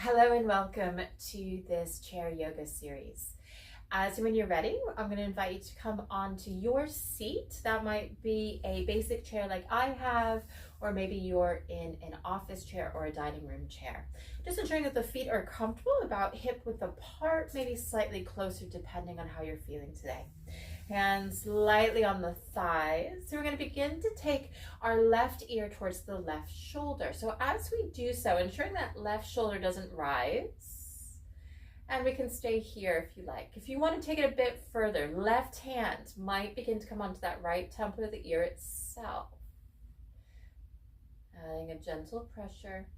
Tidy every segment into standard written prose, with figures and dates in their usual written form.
Hello and welcome to this chair yoga series. So when you're ready, I'm going to invite you to come onto your seat. That might be a basic chair like I have, or maybe you're in an office chair or a dining room chair. Just ensuring that the feet are comfortable, about hip width apart, maybe slightly closer depending on how you're feeling today. Hands lightly on the thighs. So we're going to begin to take our left ear towards the left shoulder. So as we do so, ensuring that left shoulder doesn't rise. And we can stay here if you like. If you want to take it a bit further, left hand might begin to come onto that right temple of the ear itself. Adding a gentle pressure.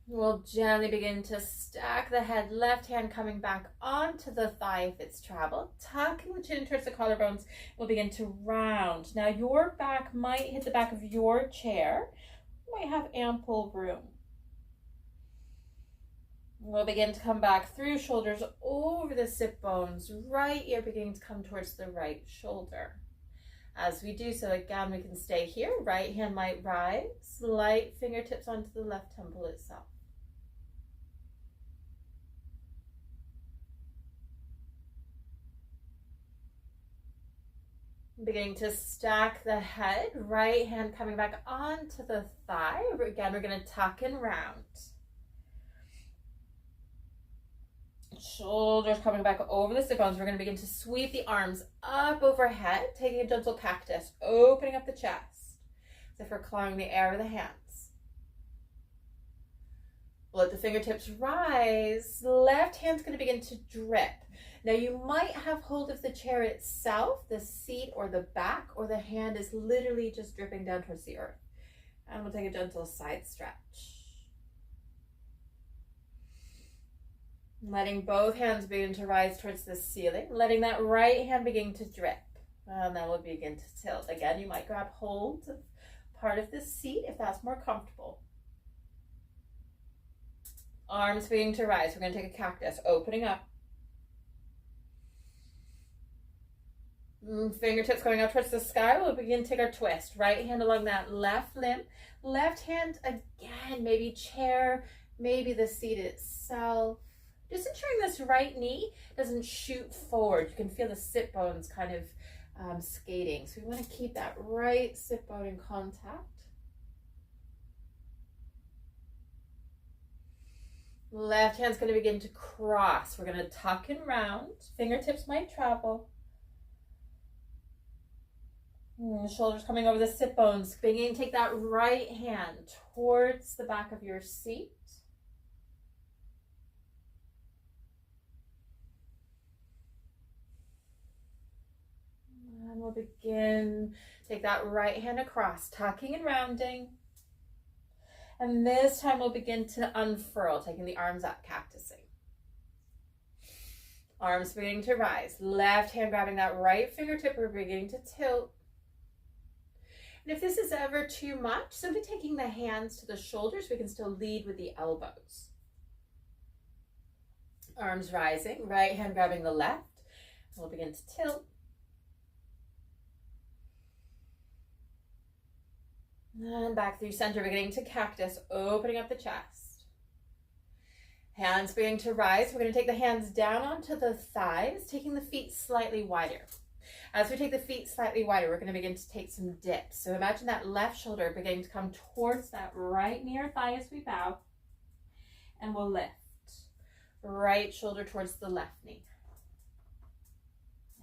We'll gently begin to stack the head, left hand coming back onto the thigh if it's traveled. Tucking the chin towards the collarbones. We'll begin to round. Now your back might hit the back of your chair. You might have ample room. We'll begin to come back through shoulders over the sit bones. Right ear beginning to come towards the right shoulder. As we do so, again, we can stay here. Right hand might rise. Light fingertips onto the left temple itself. Beginning to stack the head, right hand coming back onto the thigh. Again, we're going to tuck and round. Shoulders coming back over the sit bones. We're going to begin to sweep the arms up overhead, taking a gentle cactus, opening up the chest, as if we're clawing the air with the hands. Let the fingertips rise. Left hand's going to begin to drip. Now you might have hold of the chair itself, the seat or the back, or the hand is literally just dripping down towards the earth. And we'll take a gentle side stretch. Letting both hands begin to rise towards the ceiling, letting that right hand begin to drip. And then we'll begin to tilt. Again, you might grab hold of part of the seat if that's more comfortable. Arms beginning to rise. We're going to take a cactus, opening up. Fingertips going up towards the sky. We'll begin to take our twist. Right hand along that left limb. Left hand again, maybe chair, maybe the seat itself. Just ensuring this right knee doesn't shoot forward. You can feel the sit bones kind of skating. So we want to keep that right sit bone in contact. Left hand's going to begin to cross. We're going to tuck and round. Fingertips might travel. Shoulders coming over the sit bones. Beginning to take that right hand towards the back of your seat. And we'll begin, take that right hand across, tucking and rounding. And this time we'll begin to unfurl, taking the arms up, cactusing. Arms beginning to rise. Left hand grabbing that right fingertip, we're beginning to tilt. And if this is ever too much, simply taking the hands to the shoulders, we can still lead with the elbows. Arms rising, right hand grabbing the left. We'll begin to tilt. And back through center, beginning to cactus, opening up the chest. Hands beginning to rise. We're going to take the hands down onto the thighs, taking the feet slightly wider. As we take the feet slightly wider, we're going to begin to take some dips. So imagine that left shoulder beginning to come towards that right near thigh as we bow. And we'll lift. Right shoulder towards the left knee.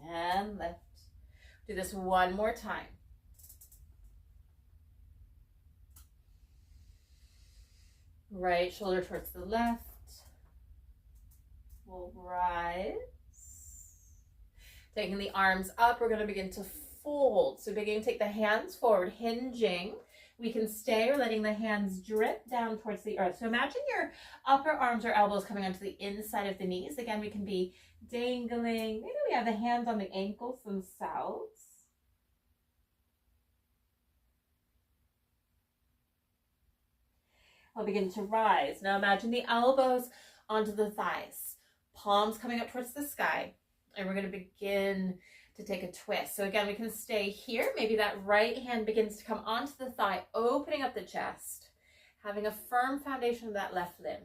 And lift. Do this one more time. Right shoulder towards the left. We'll rise. Taking the arms up, we're going to begin to fold. So begin to take the hands forward, hinging. We can stay or letting the hands drip down towards the earth. So imagine your upper arms or elbows coming onto the inside of the knees. Again, we can be dangling. Maybe we have the hands on the ankles themselves. I'll begin to rise. Now imagine the elbows onto the thighs. Palms coming up towards the sky. And we're going to begin to take a twist. So again, we can stay here. Maybe that right hand begins to come onto the thigh, opening up the chest, having a firm foundation of that left limb.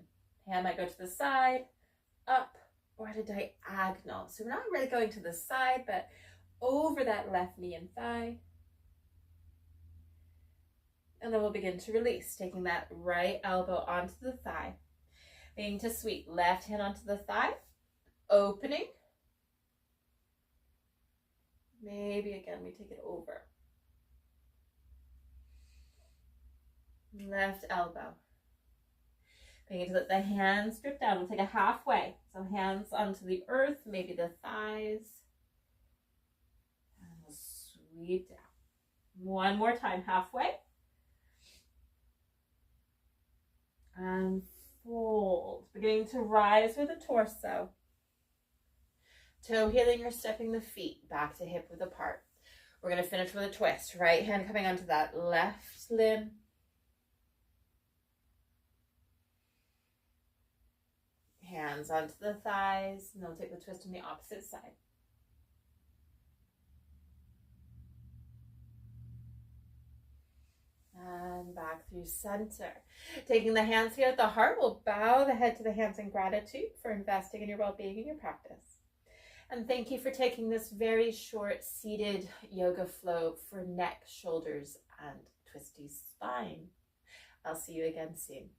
Hand might go to the side, up, or at a diagonal. So we're not really going to the side, but over that left knee and thigh. And then we'll begin to release, taking that right elbow onto the thigh. Beginning to sweep, left hand onto the thigh, opening. Maybe again, we take it over. Left elbow. Beginning to let the hands drip down. We'll take a halfway. So hands onto the earth, maybe the thighs. And we'll sweep down. One more time, halfway. And fold. Beginning to rise with the torso. Toe heeling or stepping the feet back to hip width apart. We're going to finish with a twist. Right hand coming onto that left limb. Hands onto the thighs, and then we'll take the twist on the opposite side. And back through center. Taking the hands here at the heart, we'll bow the head to the hands in gratitude for investing in your well-being and your practice. And thank you for taking this very short seated yoga flow for neck, shoulders, and twisty spine. I'll see you again soon.